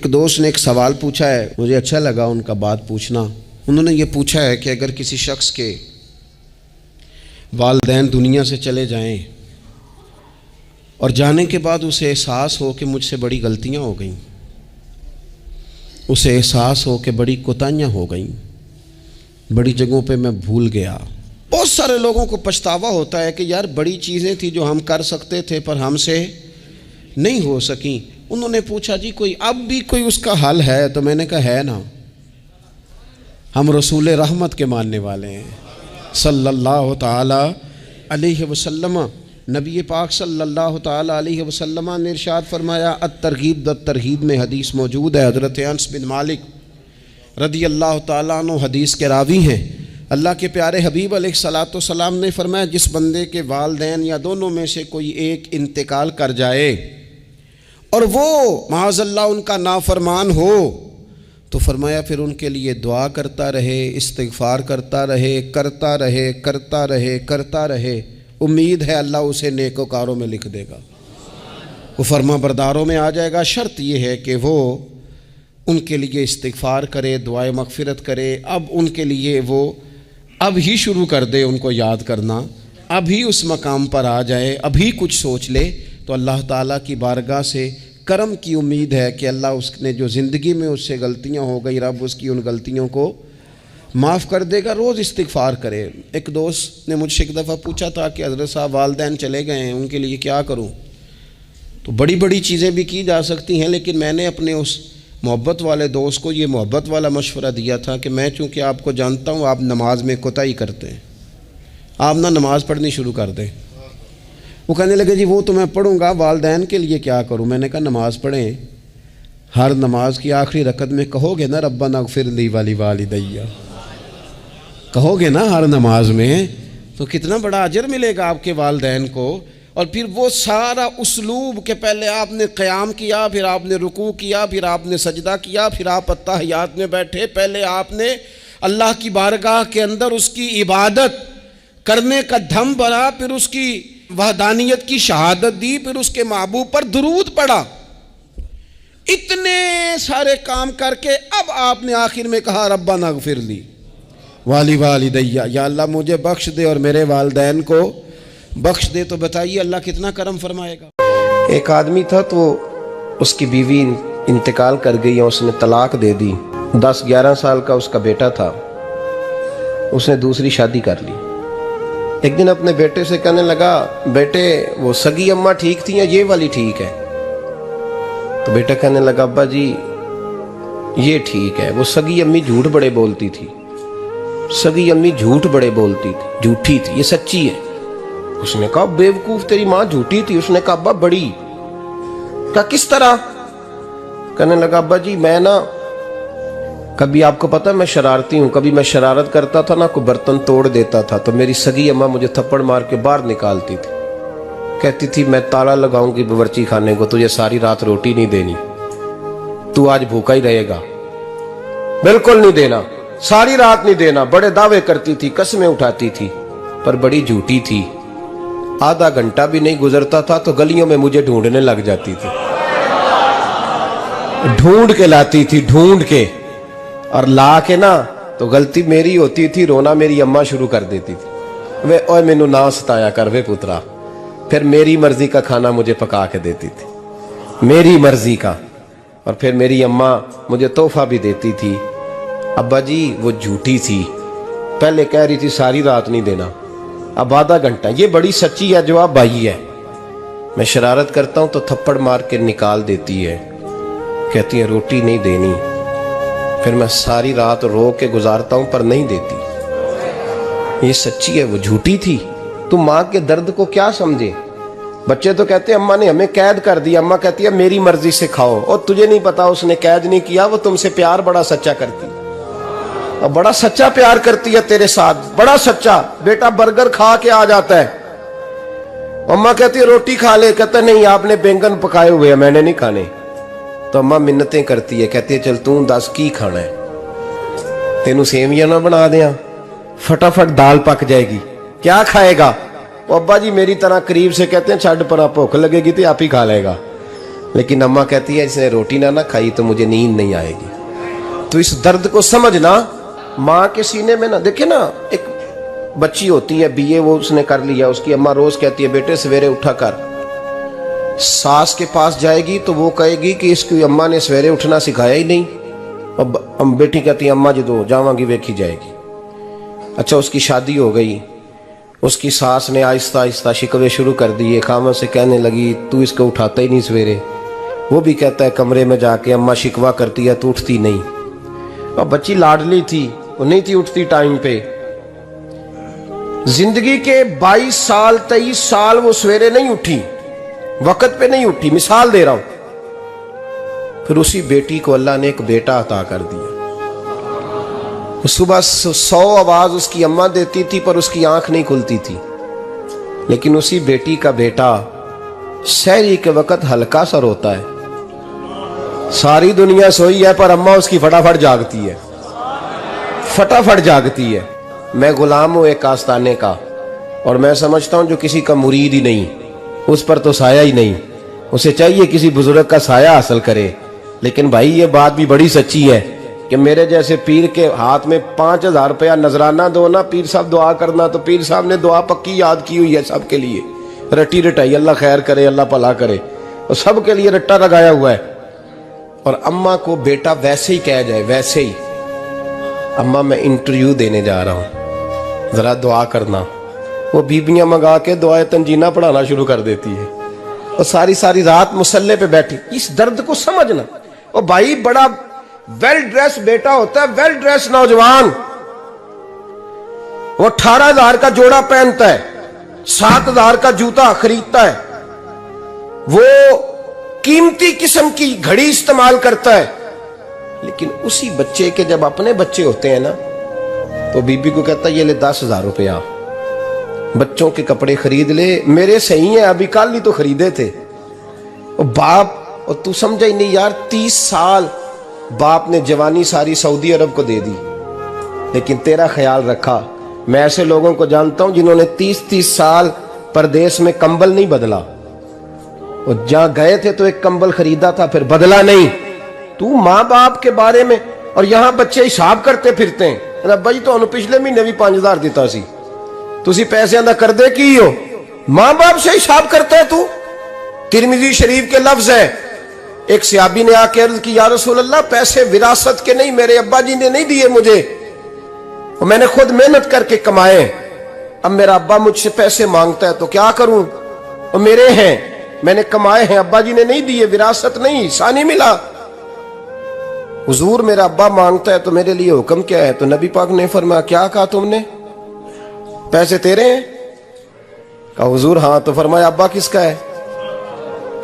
एक दोस्त ने एक सवाल पूछा है, मुझे अच्छा लगा उनका बात पूछना। उन्होंने ये पूछा है कि अगर किसी शख्स के वालिदैन दुनिया से चले जाएं और जाने के बाद उसे एहसास हो कि मुझसे बड़ी गलतियां हो गईं, उसे एहसास हो कि बड़ी कोताहियां हो गईं, बड़ी जगहों पे मैं भूल गया। बहुत सारे लोगों को पछतावा होता है कि यार बड़ी चीज़ें थी जो हम कर सकते थे पर हमसे नहीं हो सकी। उन्होंने पूछा जी कोई अब भी कोई उसका हल है? तो मैंने कहा है ना, हम रसूल रहमत के मानने वाले हैं सल्लल्लाहु ताला अलैहि वसल्लम। नबी पाक सल्लल्लाहु ताला अलैहि वसल्लम ने इरशाद फरमाया, अत-तरगीब द-तरहीब में हदीस मौजूद है। हज़रत अनस बिन मालिक रदी अल्लाह ताला अन्हु हदीस के रावी हैं। अल्लाह के प्यारे हबीब अलैहिस्सलातु वस्सलाम ने फरमाया, जिस बंदे के वालिदैन या दोनों में से कोई एक इंतकाल कर जाए और वो माज़अल्लाह उनका नाफरमान हो, तो फरमाया फिर उनके लिए दुआ करता रहे, इस्तिग़फ़ार करता रहे, करता रहे, करता रहे, करता रहे। उम्मीद है अल्लाह उसे नेकोकारों में लिख देगा, वो फर्माबरदारों में आ जाएगा। शर्त यह है कि वो उनके लिए इस्तिग़फ़ार करे, दुआए मग़फ़िरत करे। अब उनके लिए वो अब ही शुरू कर दे उनको याद करना, अभी उस मकाम पर आ जाए, अभी कुछ सोच ले, तो अल्लाह ताला की बारगाह से करम की उम्मीद है कि अल्लाह उसने जो ज़िंदगी में उससे गलतियां हो गई, रब उसकी उन गलतियों को माफ़ कर देगा। रोज़ इस्तिग़फ़ार करे। एक दोस्त ने मुझसे एक दफ़ा पूछा था कि हज़रत साहब वालिदैन चले गए हैं, उनके लिए क्या करूं? तो बड़ी बड़ी चीज़ें भी की जा सकती हैं, लेकिन मैंने अपने उस मोहब्बत वाले दोस्त को ये मोहब्बत वाला मशवरा दिया था कि मैं चूँकि आपको जानता हूँ आप नमाज में कोताही करते हैं, आप ना नमाज़ पढ़नी शुरू कर दें। वो कहने लगे जी वो तो मैं पढ़ूंगा, वालिदैन के लिए क्या करूं? मैंने कहा नमाज़ पढ़ें। हर नमाज की आखिरी रकत में कहोगे ना रब्बना अग़फ़िर ली वली वालिदैया, कहोगे ना हर नमाज में, तो कितना बड़ा अजर मिलेगा आपके वालिदैन को। और फिर वो सारा उसलूब के पहले आपने क़याम किया, फिर आपने रुकू किया, फिर आपने सजदा किया, फिर आप अत्तहियात में बैठे, पहले आपने अल्लाह की बारगाह के अंदर उसकी इबादत करने का धम भरा, फिर उसकी वहदानियत की शहादत दी, फिर उसके महबूब पर दुरूद पढ़ा। इतने सारे काम करके अब आपने आखिर में कहा रब्बना अग़फ़िर ली वाली वालिदैया, या अल्लाह मुझे बख्श दे और मेरे वालिदैन को बख्श दे। तो बताइए अल्लाह कितना करम फरमाएगा। एक आदमी था तो उसकी बीवी इंतकाल कर गई और उसने तलाक दे दी। 10-11 साल का उसका बेटा था, उसने दूसरी शादी कर ली। एक दिन अपने बेटे से कहने लगा, बेटे वो सगी अम्मा ठीक थी या ये वाली ठीक है? तो बेटा कहने लगा, अब्बा जी ये ठीक है, वो सगी अम्मी झूठ बड़े बोलती थी, सगी अम्मी झूठ बड़े बोलती थी, झूठी थी, ये सच्ची है। उसने कहा बेवकूफ तेरी माँ झूठी थी। उसने कहा अब्बा बड़ी। कहा किस तरह? कहने लगा अब्बा जी मैं ना कभी, आपको पता है मैं शरारती हूँ, कभी मैं शरारत करता था ना, कोई बर्तन तोड़ देता था तो मेरी सगी अम्मा मुझे थप्पड़ मार के बाहर निकालती थी, कहती थी मैं ताला लगाऊंगी बावर्ची खाने को, तुझे सारी रात रोटी नहीं देनी, तू आज भूखा ही रहेगा, बिल्कुल नहीं देना, सारी रात नहीं देना। बड़े दावे करती थी, कसमें उठाती थी, पर बड़ी झूठी थी। आधा घंटा भी नहीं गुजरता था तो गलियों में मुझे ढूंढने लग जाती थी, ढूंढ के लाती थी, ढूंढ के, और ला के ना तो गलती मेरी होती थी, रोना मेरी अम्मा शुरू कर देती थी, वे ओए मैनू ना सताया कर वे पुत्रा। फिर मेरी मर्जी का खाना मुझे पका के देती थी, मेरी मर्जी का, और फिर मेरी अम्मा मुझे तोहफा भी देती थी। अब्बा जी वो झूठी थी, पहले कह रही थी सारी रात नहीं देना, अब आधा घंटा। ये बड़ी सच्ची है जवाब भाई है। मैं शरारत करता हूं तो थप्पड़ मार के निकाल देती है, कहती है रोटी नहीं देनी, फिर मैं सारी रात रो के गुजारता हूं पर नहीं देती। ये सच्ची है, वो झूठी थी। तुम माँ के दर्द को क्या समझे? बच्चे तो कहते हैं अम्मा ने हमें कैद कर दिया, अम्मा कहती है मेरी मर्जी से खाओ, और तुझे नहीं पता उसने कैद नहीं किया, वो तुमसे प्यार बड़ा सच्चा करती है, और बड़ा सच्चा प्यार करती है तेरे साथ, बड़ा सच्चा। बेटा बर्गर खा के आ जाता है, अम्मा कहती है रोटी खा ले, कहता नहीं आपने बैंगन पकाए हुए हैं मैंने नहीं खाने। तो अम्मा मिन्नतें करती है, कहती है चल तू दस की खाना है, तेनू सेवियां ना बना दिया, फटाफट दाल पक जाएगी, क्या खाएगा? वो अब्बा जी मेरी तरह करीब से कहते हैं छड़ पर भुख लगेगी तो आप ही खा लेगा। लेकिन अम्मा कहती है इसने रोटी ना खाई तो मुझे नींद नहीं आएगी। तो इस दर्द को समझना। माँ के सीने में ना, देखे ना, एक बच्ची होती है बीए, वो उसने कर लिया, उसकी अम्मा रोज कहती है बेटे सवेरे उठा कर। सास के पास जाएगी तो वो कहेगी कि इसकी अम्मा ने सवेरे उठना सिखाया ही नहीं। अब बेटी कहती है अम्मा जी तो जावांगी वेखी जाएगी। अच्छा, उसकी शादी हो गई, उसकी सास ने आहिस्ता आहिस्ता शिकवे शुरू कर दिए, खामों से कहने लगी तू इसको उठाता ही नहीं सवेरे। वो भी कहता है कमरे में जाके अम्मा शिकवा करती है तू उठती नहीं। अब बच्ची लाडली थी, वो नहीं थी उठती टाइम पे। जिंदगी के 22 साल 23 साल वो सवेरे नहीं उठी, वक्त पे नहीं उठी, मिसाल दे रहा हूं। फिर उसी बेटी को अल्लाह ने एक बेटा अता कर दिया। सुबह 100 आवाज उसकी अम्मा देती थी पर उसकी आंख नहीं खुलती थी। लेकिन उसी बेटी का बेटा सहरी के वक्त हल्का सा रोता है, सारी दुनिया सोई है पर अम्मा उसकी फटाफट जागती है, फटाफट जागती है। मैं गुलाम हूं एक आस्ताने का, और मैं समझता हूं जो किसी का मुरीद ही नहीं उस पर तो साया ही नहीं, उसे चाहिए किसी बुजुर्ग का साया हासिल करे। लेकिन भाई ये बात भी बड़ी सच्ची है कि मेरे जैसे पीर के हाथ में 5000 रुपया नजराना दो ना, पीर साहब दुआ करना, तो पीर साहब ने दुआ पक्की याद की हुई है सबके लिए, रटी रटाई, अल्लाह खैर करे अल्लाह भला करे, और सबके लिए रट्टा लगाया हुआ है। और अम्मा को बेटा वैसे ही कह जाए, वैसे ही अम्मा मैं इंटरव्यू देने जा रहा हूं जरा दुआ करना, वो बीबियां मंगा के दुआए तंजीना पढ़ाना शुरू कर देती है, और सारी सारी रात मुसल्ले पे बैठी। इस दर्द को समझना। और भाई बड़ा वेल ड्रेस बेटा होता है, वेल ड्रेस नौजवान, वो 18,000 का जोड़ा पहनता है, 7,000 का जूता खरीदता है, वो कीमती किस्म की घड़ी इस्तेमाल करता है। लेकिन उसी बच्चे के जब अपने बच्चे होते हैं ना, तो बीबी को कहता है ये ले 10,000 रुपया, बच्चों के कपड़े खरीद ले, मेरे सही है अभी कल ही तो खरीदे थे। और बाप, और तू समझा ही नहीं यार, 30 साल बाप ने जवानी सारी सऊदी अरब को दे दी, लेकिन तेरा ख्याल रखा। मैं ऐसे लोगों को जानता हूं जिन्होंने 30-30 साल परदेश में कंबल नहीं बदला, और जहां गए थे तो एक कंबल खरीदा था फिर बदला नहीं। तू माँ बाप के बारे में, और यहां बच्चे हिसाब करते फिरते हैं, भाई तो पिछले महीने भी 5,000 दिता सी, तुसी पैसे दा कर दे की हो, मां बाप से हिसाब करता है तू। तिरमिजी शरीफ के लफ्ज है, एक सहाबी ने आके अर्ज की या रसूल अल्लाह पैसे विरासत के नहीं, मेरे अब्बा जी ने नहीं दिए मुझे, और मैंने खुद मेहनत करके कमाए, अब मेरा अब्बा मुझसे पैसे मांगता है तो क्या करूं, और मेरे हैं, मैंने कमाए हैं, अब्बा जी ने नहीं दिए, विरासत नहीं, हिस्सा नहीं मिला। हुजूर मेरा अब्बा मांगता है तो मेरे लिए हुक्म क्या है? तो नबी पाक ने फरमाया क्या कहा तुमने, पैसे तेरे हैं? कहा हुजूर हाँ। तो फरमाया अब्बा किसका है?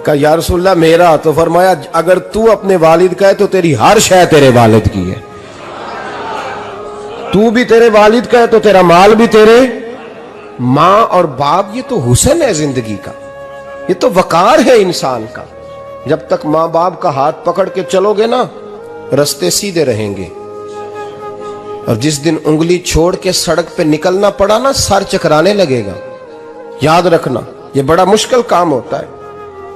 कहा या रसूलल्लाह मेरा। तो फरमाया अगर तू अपने वालिद का है तो तेरी हर शय तेरे वालिद की है, तू भी तेरे वालिद का है तो तेरा माल भी तेरे। माँ और बाप ये तो हुस्न है जिंदगी का, ये तो वकार है इंसान का। जब तक माँ बाप का हाथ पकड़ के चलोगे ना, रास्ते सीधे रहेंगे, और जिस दिन उंगली छोड़ के सड़क पे निकलना पड़ा ना, सर चकराने लगेगा। याद रखना ये बड़ा मुश्किल काम होता है।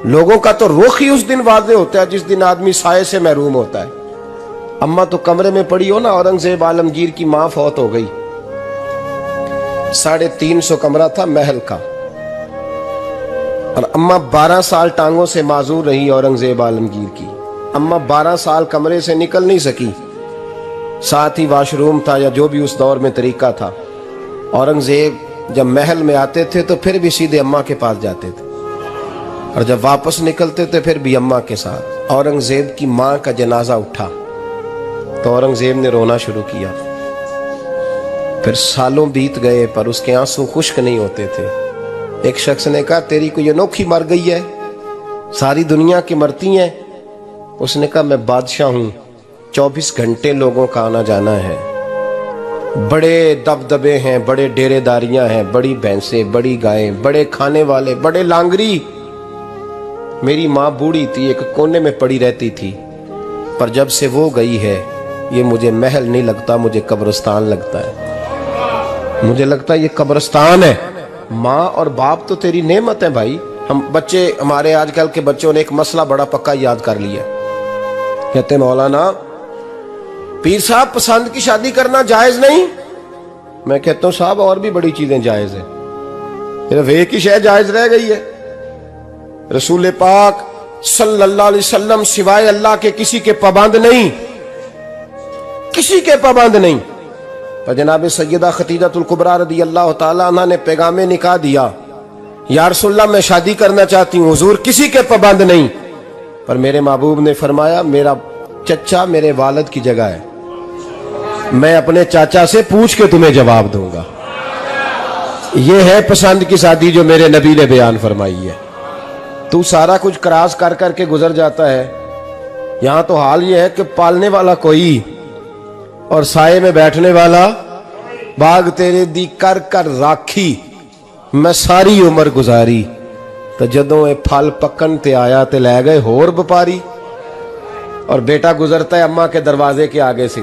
लोगों का तो रुख ही उस दिन वाज़े होता है जिस दिन आदमी साये से महरूम होता है। अम्मा तो कमरे में पड़ी हो ना, औरंगजेब आलमगीर की मां फौत हो गई, 350 कमरा था महल का, और अम्मा 12 साल टांगों से माजूर रही औरंगजेब आलमगीर की। अम्मा 12 साल कमरे से निकल नहीं सकी, साथ ही वॉशरूम था या जो भी उस दौर में तरीका था। औरंगजेब जब महल में आते थे तो फिर भी सीधे अम्मा के पास जाते थे, और जब वापस निकलते थे फिर भी अम्मा के साथ। औरंगजेब की मां का जनाजा उठा तो औरंगजेब ने रोना शुरू किया। फिर सालों बीत गए पर उसके आंसू खुश्क नहीं होते थे। एक शख्स ने कहा तेरी कोई अनोखी मर गई है, सारी दुनिया की मरती हैं। उसने कहा मैं बादशाह हूं, 24 घंटे लोगों का आना जाना है, बड़े दबदबे हैं, बड़े डेरेदारियां हैं, बड़ी भैंसें, बड़ी गायें, बड़े खाने वाले, बड़े लांगरी। मेरी माँ बूढ़ी थी, एक कोने में पड़ी रहती थी, पर जब से वो गई है ये मुझे महल नहीं लगता, मुझे कब्रिस्तान लगता है। मुझे लगता है ये कब्रिस्तान है। माँ और बाप तो तेरी नेमत है भाई, हम बच्चे, हमारे आजकल के बच्चों ने एक मसला बड़ा पक्का याद कर लिया। कहते मौलाना पीर साहब पसंद की शादी करना जायज नहीं। मैं कहता हूं साहब और भी बड़ी चीजें जायज है, सिर्फ एक ही शय जायज रह गई है। रसूल पाक सल्लल्लाहु अलैहि वसल्लम सिवाय अल्लाह के किसी के पाबंद नहीं, किसी के पाबंद नहीं। पर जनाब सैयदा खतीजतुल कुबरा रदी अल्लाह ताला अन्हा ने पैगामे निकाह दिया, या रसूलल्लाह मैं शादी करना चाहती हूँ, हुजूर किसी के पाबंद नहीं। पर मेरे महबूब ने फरमाया मेरा चचा मेरे वालिद की जगह है, मैं अपने चाचा से पूछ के तुम्हें जवाब दूंगा। यह है पसंद की शादी जो मेरे नबी ने बयान फरमाई है। तू सारा कुछ क्रॉस कर करके गुजर जाता है। यहां तो हाल यह है कि पालने वाला कोई और साये में बैठने वाला, बाग तेरे दी कर कर राखी मैं सारी उम्र गुजारी, तो जदों ये फल पकन ते आया ते लै गए होर व्यापारी। और बेटा गुजरता है अम्मा के दरवाजे के आगे से,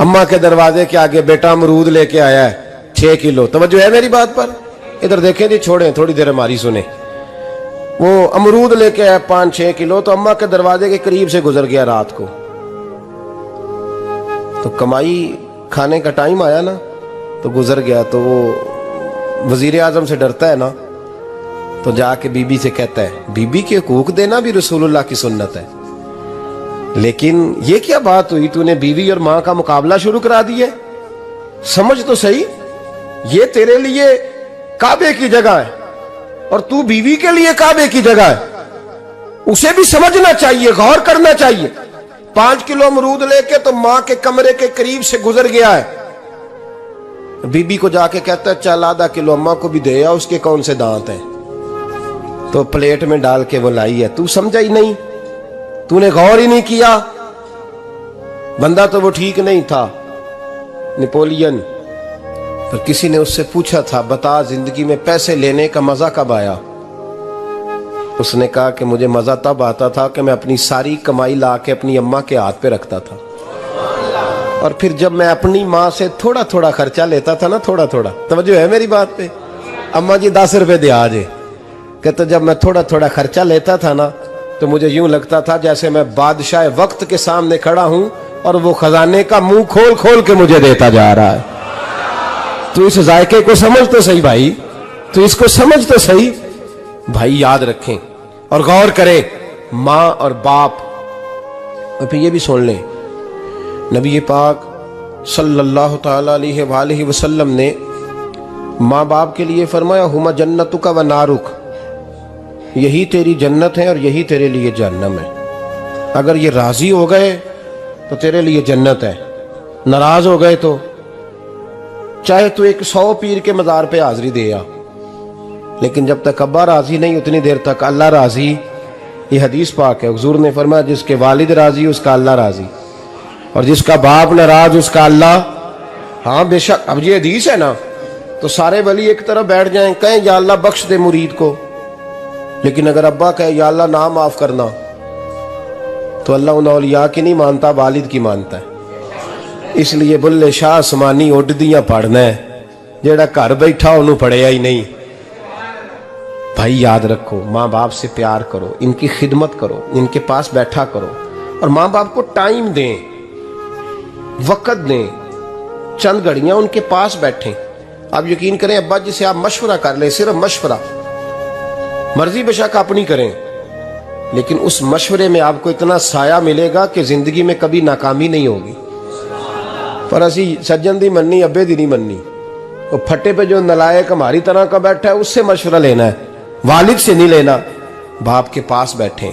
अम्मा के दरवाजे के आगे बेटा अमरूद लेके आया है 6 किलो। तवज्जो है मेरी बात पर? इधर देखें जी, छोड़ें थोड़ी देर हमारी सुने। वो अमरूद लेके आया 5-6 किलो, तो अम्मा के दरवाजे के करीब से गुजर गया रात को। तो कमाई खाने का टाइम आया ना, तो गुजर गया। तो वो वजीर आजम से डरता है ना, तो जाके बीबी से कहता है बीबी के हकूक देना भी रसूलुल्लाह की सुन्नत है। लेकिन ये क्या बात हुई, तूने बीवी और मां का मुकाबला शुरू करा दिया? समझ तो सही, ये तेरे लिए काबे की जगह है और तू बीवी के लिए काबे की जगह है। उसे भी समझना चाहिए, गौर करना चाहिए। 5 किलो अमरूद लेके तो मां के कमरे के करीब से गुजर गया है। बीबी को जाके कहता है चल आधा किलो अम्मा को भी दे आ, उसके कौन से दांत हैं। तो प्लेट में डाल के वो लाई है। तू समझा ही नहीं, तूने गौर ही नहीं किया। बंदा तो वो ठीक नहीं था, नेपोलियन। पर किसी ने उससे पूछा था बता जिंदगी में पैसे लेने का मजा कब आया? उसने कहा कि मुझे मजा तब आता था कि मैं अपनी सारी कमाई ला के अपनी अम्मा के हाथ पे रखता था, और फिर जब मैं अपनी माँ से थोड़ा थोड़ा खर्चा लेता था ना, थोड़ा थोड़ा, तवज्जो है मेरी बात पे? अम्मा जी 10 रुपए दे आज। कहते जब मैं थोड़ा थोड़ा खर्चा लेता था ना, तो मुझे यूं लगता था जैसे मैं बादशाह वक्त के सामने खड़ा हूं और वो खजाने का मुंह खोल खोल के मुझे देता जा रहा है। तो इस जायके को समझ तो सही भाई, तो इसको समझ तो सही भाई। याद रखें और गौर करें, मां और बाप। और फिर ये भी सुन लें, नबी पाक सल्लल्लाहु ताला अलैहि वसल्लम ने मां बाप के लिए फरमाया हुमा जन्नतुका व नारुक, यही तेरी जन्नत है और यही तेरे लिए जहन्नम है। अगर ये राजी हो गए तो तेरे लिए जन्नत है, नाराज हो गए तो चाहे तू 100 पीर के मज़ार पे हाजिरी दे आ, लेकिन जब तक अब्बा राजी नहीं उतनी देर तक अल्लाह राजी। ये हदीस पाक है, हुजूर ने फरमाया जिसके वालिद राजी उसका अल्लाह राजी, और जिसका बाप नाराज उसका अल्लाह। हाँ बेशक, अब ये हदीस है ना, तो सारे वली एक तरफ बैठ जाएं, कहें या अल्लाह बख्श दे मुरीद को, लेकिन अगर अब्बा कहे या अल्लाह ना माफ करना, तो अल्लाह उन औलिया की नहीं मानता, वालिद की मानता है। इसलिए बुल्ले शाह आसमानी उड़दियां पढ़ना है, जेड़ा घर बैठा उन्होंने पढ़िया ही नहीं। भाई याद रखो, माँ बाप से प्यार करो, इनकी खिदमत करो, इनके पास बैठा करो, और माँ बाप को टाइम दें, वक़्त दें, चंद घड़ियां उनके पास बैठें। आप यकीन करें अब्बा जी से आप मशवरा कर लें, सिर्फ मशवरा, मर्जी बेशक अपनी करें, लेकिन उस मशवरे में आपको इतना साया मिलेगा कि जिंदगी में कभी नाकामी नहीं होगी। पर असी सज्जन दी मननी, अब्बे दी नहीं मननी। वो फटे पे जो नलायक हमारी तरह का बैठा है उससे मशवरा लेना है, वालिद से नहीं लेना। बाप के पास बैठे,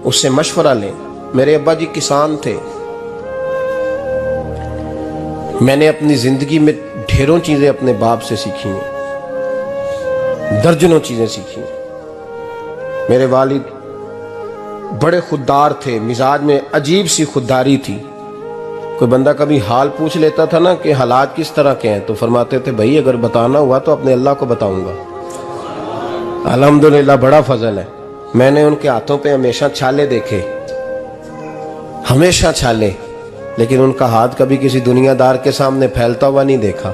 उससे मशवरा लें। मेरे अब्बा जी किसान थे, मैंने अपनी जिंदगी में ढेरों चीजें अपने बाप से सीखी हैं, दर्जनों चीजें सीखी हैं। मेरे वालिद बड़े खुददार थे, मिजाज में अजीब सी खुददारी थी। कोई बंदा कभी हाल पूछ लेता था ना कि हालात किस तरह के हैं, तो फरमाते थे भाई अगर बताना हुआ तो अपने अल्लाह को बताऊंगा। अल्हम्दुलिल्लाह बड़ा फजल है, मैंने उनके हाथों पे हमेशा छाले देखे, हमेशा छाले, लेकिन उनका हाथ कभी किसी दुनियादार के सामने फैलता हुआ नहीं देखा।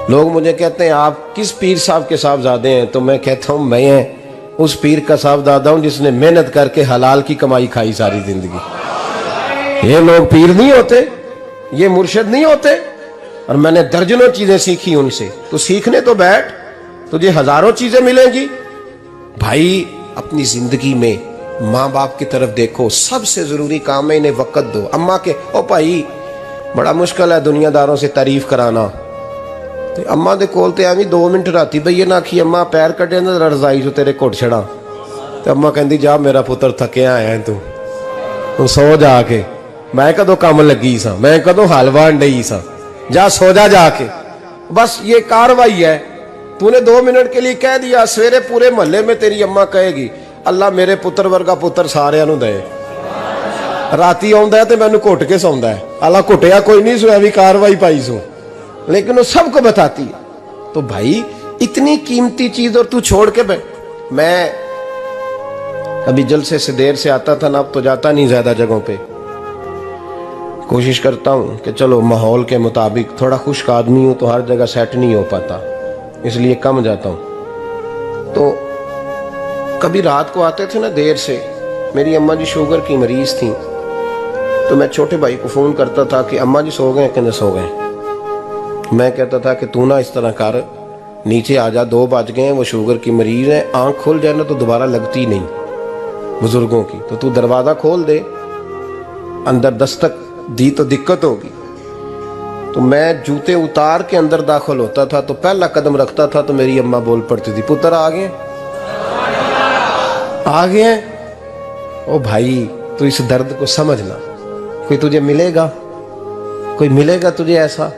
लोग मुझे कहते हैं आप किस पीर साहब के साहबजादे हैं, तो मैं कहता हूं मैं उस पीर का साहबजादा हूं जिसने मेहनत करके हलाल की कमाई खाई सारी जिंदगी। ये लोग पीर नहीं होते, ये मुर्शिद नहीं होते, और मैंने दर्जनों चीजें सीखी उनसे। तो सीखने तो बैठ, तुझे हजारों चीजें मिलेंगी। भाई अपनी जिंदगी में माँ बाप की तरफ देखो, सबसे जरूरी काम है इन्हें वक्त दो। अम्मा के ओ भाई बड़ा मुश्किल है दुनियादारों से तारीफ कराना, तो अम्मा दे कोल ते एवं 2 मिनट राती बईए ना आखी अम्मा पैर कटे ना रजाई चो तेरे घुट छड़ा, तो अम्मा कहती जा मेरा पुत्र थकिया आया तू सो जाके, मैं कदों काम लगी सा, मैं कदों हलवा डई सा, जा सो जा जाके। बस ये कार्रवाई है। तूने 2 मिनट के लिए कह दिया, सवेरे पूरे मोहल्ले में तेरी अम्मा कहेगी अल्लाह मेरे पुत्र वर्गा पुत्र सारियां नूं दे। राती आउंदा है ते मैनू घुट के सौंदा है, अल्लाह घुटिया कोई नहीं सो भी कार्रवाई पाई सो, लेकिन वो सबको बताती है। तो भाई इतनी कीमती चीज और तू छोड़ के मैं अभी जलसे से देर से आता था ना, अब तो जाता नहीं ज्यादा जगहों पे, कोशिश करता हूं कि चलो माहौल के मुताबिक, थोड़ा खुश्क आदमी हूं तो हर जगह सेट नहीं हो पाता, इसलिए कम जाता हूं। तो कभी रात को आते थे ना देर से, मेरी अम्मा जी शुगर की मरीज थी, तो मैं छोटे भाई को फोन करता था कि अम्मा जी सो गए, कहने सो गए। मैं कहता था कि तू ना इस तरह कर, नीचे आ जा, 2 बज गए, वो शुगर की मरीज है, आंख खुल जाए ना तो दोबारा लगती नहीं बुजुर्गों की, तो तू दरवाजा खोल दे, अंदर दस्तक दी तो दिक्कत होगी। तो मैं जूते उतार के अंदर दाखिल होता था, तो पहला कदम रखता था तो मेरी अम्मा बोल पड़ती थी पुत्र आ गए, आ गए। ओ भाई तू इस दर्द को समझना, कोई तुझे मिलेगा, कोई मिलेगा तुझे ऐसा।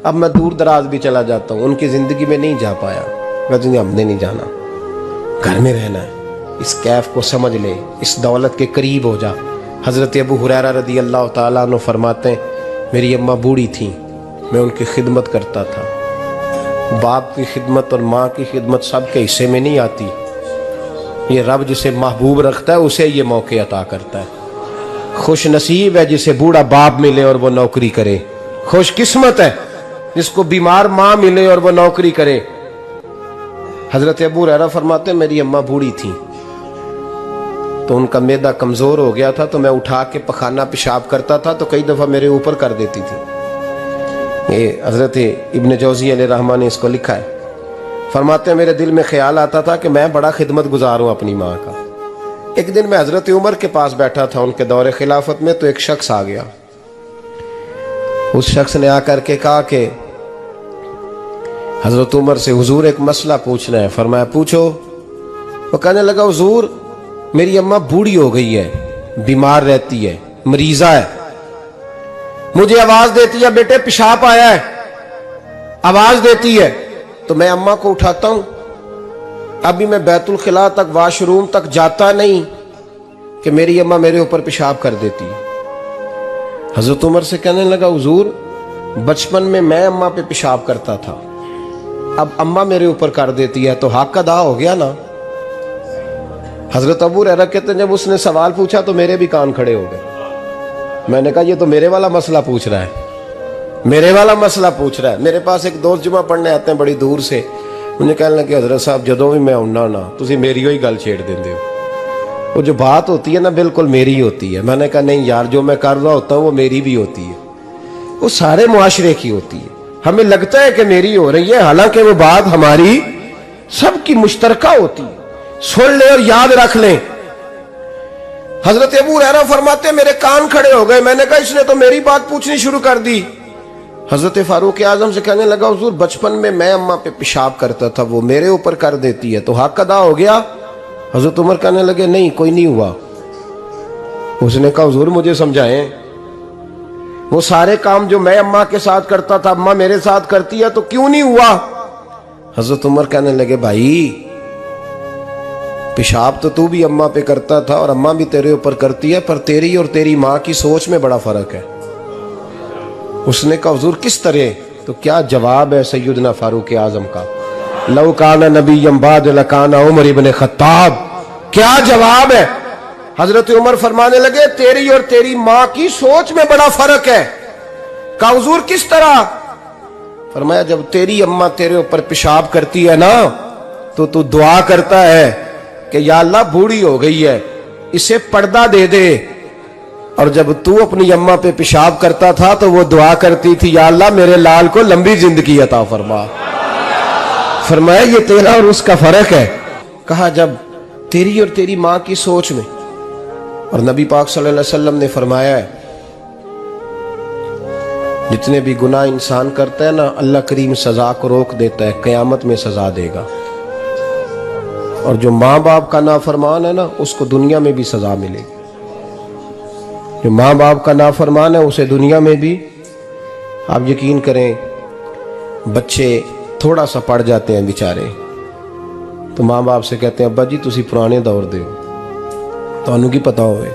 अब मैं दूर दराज भी चला जाता हूँ, उनकी जिंदगी में नहीं जा पाया, कहते हमने नहीं जाना, घर में रहना है, इस कैफ को समझ ले, इस दौलत के करीब हो जा। हजरत अबू हुरैरा रदी अल्लाह ताला अन्हु फरमाते हैं मेरी अम्मा बूढ़ी थी, मैं उनकी खिदमत करता था। बाप की खिदमत और माँ की खिदमत सबके हिस्से में नहीं आती, ये रब जिसे महबूब रखता है उसे ये मौके अता करता है। खुश नसीब है जिसे बूढ़ा बाप मिले और वो नौकरी करे, खुश किस्मत है जिसको बीमार माँ मिले और वो नौकरी करे। हजरत अबू हुरैरा फरमाते मेरी अम्मा बूढ़ी थी, तो उनका मैदा कमजोर हो गया था, तो मैं उठा के पखाना पेशाब करता था तो कई दफा मेरे ऊपर कर देती थी। ये हजरत इब्न जौजी अलैहिर्रहमान ने इसको लिखा है। फरमाते हैं मेरे दिल में ख्याल आता था कि मैं बड़ा खिदमत गुजार हूं अपनी माँ का। एक दिन मैं हजरत उमर के पास बैठा था उनके दौरे खिलाफत में, तो एक शख्स आ गया। उस शख्स ने आकर के कहा कि हजरत उमर से हुजूर एक मसला पूछना है। फरमाया पूछो। वो कहने लगा हुजूर मेरी अम्मा बूढ़ी हो गई है, बीमार रहती है, मरीजा है, मुझे आवाज देती है बेटे पेशाब आया है, आवाज देती है, तो मैं अम्मा को उठाता हूं। अभी मैं बैतुल खिला तक, वाशरूम तक जाता नहीं कि मेरी अम्मा मेरे ऊपर पेशाब कर देती है। हजरत उमर से कहने लगा हुजूर बचपन में मैं अम्मा पे पेशाब करता था, अब अम्मा मेरे ऊपर कर देती है, तो हक अदा हो गया ना। हजरत अबू हुरैरा कहते हैं जब उसने सवाल पूछा तो मेरे भी कान खड़े हो गए। मैंने कहा ये तो मेरे वाला मसला पूछ रहा है, मेरे वाला मसला पूछ रहा है। मेरे पास एक दोस्त जुमा पढ़ने आते हैं बड़ी दूर से, मुझे कहने लगे हजरत साहब जदों भी मैं आउना ना तुसी मेरी ही गल छेड़ देंदे हो, वो जो बात होती है ना बिल्कुल मेरी होती है। मैंने कहा नहीं यार जो मैं कर रहा होता हूँ वो मेरी भी होती है, वो सारे मुआशरे की होती है। हमें लगता है कि मेरी हो रही है, हालांकि वो बात हमारी सबकी मुश्तरका होती है। सुन ले और याद रख ले। हजरत अबू हुरैरा फरमाते मेरे कान खड़े हो गए। मैंने कहा इसने तो मेरी बात पूछनी शुरू कर दी। हजरत फारूक आजम से कहने लगा हुजूर बचपन में मैं अम्मा पे पेशाब करता था, वो मेरे ऊपर कर देती है, तो हक अदा हो गया। हजरत उमर कहने लगे नहीं कोई नहीं हुआ। उसने कहा हुजूर मुझे समझाएं, वो सारे काम जो मैं अम्मा के साथ करता था अम्मा मेरे साथ करती है, तो क्यों नहीं हुआ। हजरत उमर कहने लगे भाई पेशाब तो तू भी अम्मा पे करता था और अम्मा भी तेरे ऊपर करती है, पर तेरी और तेरी माँ की सोच में बड़ा फर्क है। उसने कहा हुजूर किस तरह, तो क्या जवाब है सैयदना फारूक आजम का, लौ काना नबीय्यम बाद लकाना उमर इब्न खत्ताब। क्या जवाब है। हजरत उमर फरमाने लगे तेरी और तेरी माँ की सोच में बड़ा फर्क है। कहा हुजूर किस तरह। फरमाया जब तेरी अम्मा तेरे ऊपर पेशाब करती है ना तो तू दुआ करता है कि या अल्लाह बूढ़ी हो गई है, इसे पर्दा दे दे। और जब तू अपनी अम्मा पे पेशाब करता था तो वो दुआ करती थी, या अल्लाह मेरे लाल को लंबी जिंदगी अता फरमा। फरमाया ये तेरा और उसका फर्क है। कहा जब तेरी और तेरी मां की सोच में, और नबी पाक सल्लल्लाहु अलैहि वसल्लम ने फरमाया है जितने भी गुनाह इंसान करता है ना, अल्लाह करीम सजा को रोक देता है, कयामत में सजा देगा। और जो माँ बाप का नाफरमान है ना, उसको दुनिया में भी सजा मिलेगी। जो माँ बाप का नाफरमान है उसे दुनिया में भी, आप यकीन करें, बच्चे थोड़ा सा पढ़ जाते हैं बेचारे, तो माँ बाप से कहते हैं अब्बा जी तुसी पुराने दौर दे हो, तुहानू की पता होवे।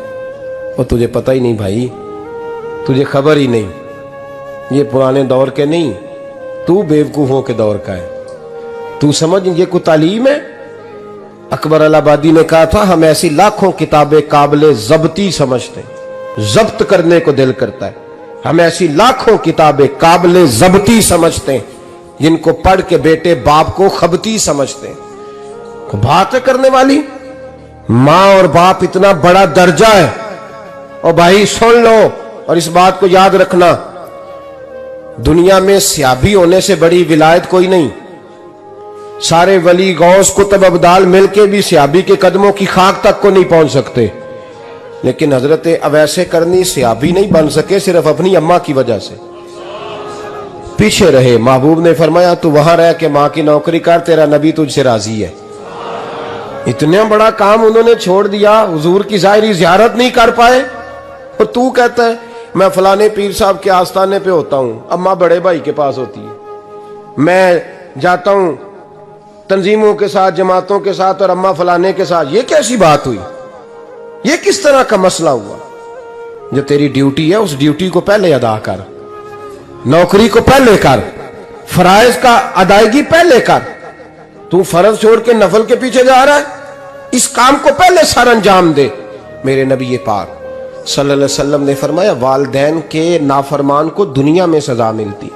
और तुझे पता ही नहीं भाई, तुझे खबर ही नहीं, ये पुराने दौर के नहीं, तू बेवकूफों के दौर का है। तू समझ ये कोई तालीम है? अकबर अलाहाबादी ने कहा था हम ऐसी लाखों किताबें काबिले जब्ती समझते हैं, जब्त करने को दिल करता है। हम ऐसी लाखों किताबें काबिले जब्ती समझते हैं जिनको पढ़ के बेटे बाप को खबती समझते हैं। बात है करने वाली, मां और बाप इतना बड़ा दर्जा है। और भाई सुन लो और इस बात को याद रखना, दुनिया में सियाबी होने से बड़ी विलायत कोई नहीं। सारे वली गौस कुतुब अब्दाल मिलके भी सियाबी के कदमों की खाक तक को नहीं पहुंच सकते, लेकिन हजरत अवैसे करनी सियाबी नहीं बन सके सिर्फ अपनी अम्मा की वजह से, पीछे रहे। महबूब ने फरमाया तू वहां रह के मां की नौकरी कर, तेरा नबी तुझसे राजी है। इतना बड़ा काम उन्होंने छोड़ दिया, हुजूर की जाहिरी ज़ियारत नहीं कर पाए। और तू कहता है मैं फलाने पीर साहब के आस्थाने पे होता हूं, अम्मा बड़े भाई के पास होती है, मैं जाता हूं तंजीमों के साथ, जमातों के साथ, और अम्मा फलाने के साथ। ये कैसी बात हुई? ये किस तरह का मसला हुआ? जो तेरी ड्यूटी है उस ड्यूटी को पहले अदा कर, नौकरी को पहले कर, फराइज का अदायगी पहले कर। तू फर्ज छोड़ के नफल के पीछे जा रहा है, इस काम को पहले सर अंजाम दे। मेरे नबी पाक सल्लल्लाहु अलैहि वसल्लम ने फरमाया वालिदैन के नाफरमान को दुनिया में सजा मिलती।